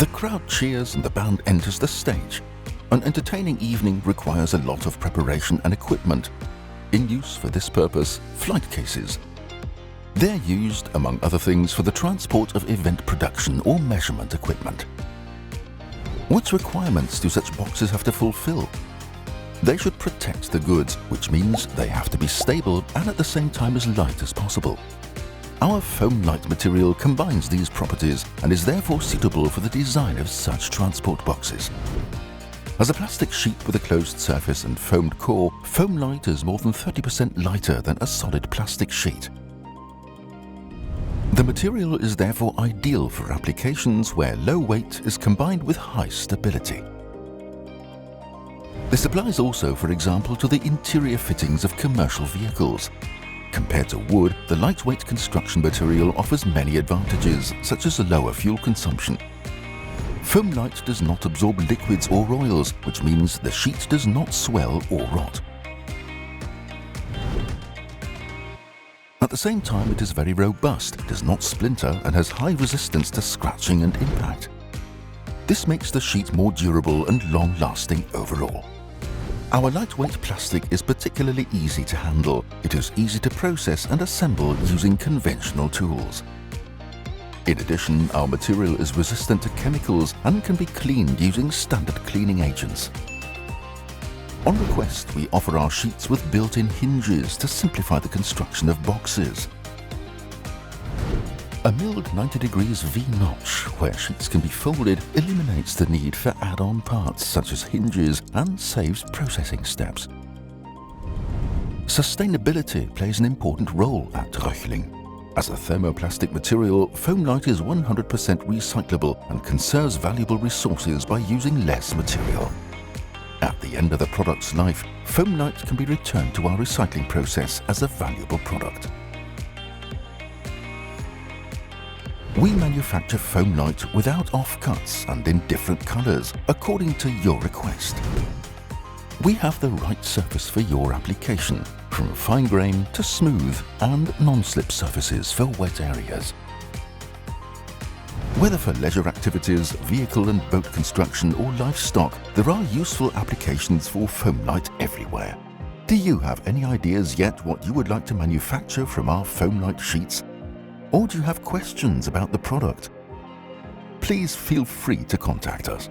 The crowd cheers and the band enters the stage. An entertaining evening requires a lot of preparation and equipment. In use for this purpose, flight cases. They're used, among other things, for the transport of event production or measurement equipment. What requirements do such boxes have to fulfill? They should protect the goods, which means they have to be stable and at the same time as light as possible. Our Foamlite material combines these properties and is therefore suitable for the design of such transport boxes. As a plastic sheet with a closed surface and foamed core, Foamlite is more than 30% lighter than a solid plastic sheet. The material is therefore ideal for applications where low weight is combined with high stability. This applies also, for example, to the interior fittings of commercial vehicles. Compared to wood, the lightweight construction material offers many advantages, such as lower fuel consumption. Foamlite does not absorb liquids or oils, which means the sheet does not swell or rot. At the same time, it is very robust, does not splinter, and has high resistance to scratching and impact. This makes the sheet more durable and long-lasting overall. Our lightweight plastic is particularly easy to handle. It is easy to process and assemble using conventional tools. In addition, our material is resistant to chemicals and can be cleaned using standard cleaning agents. On request, we offer our sheets with built-in hinges to simplify the construction of boxes. A milled 90 degrees V-notch, where sheets can be folded, eliminates the need for add-on parts such as hinges and saves processing steps. Sustainability plays an important role at Röchling. As a thermoplastic material, Foamlite is 100% recyclable and conserves valuable resources by using less material. At the end of the product's life, Foamlite can be returned to our recycling process as a valuable product. We manufacture Foamlite without offcuts and in different colors, according to your request. We have the right surface for your application, from fine grain to smooth and non-slip surfaces for wet areas. Whether for leisure activities, vehicle and boat construction or livestock, there are useful applications for Foamlite everywhere. Do you have any ideas yet what you would like to manufacture from our Foamlite sheets? Or do you have questions about the product? Please feel free to contact us.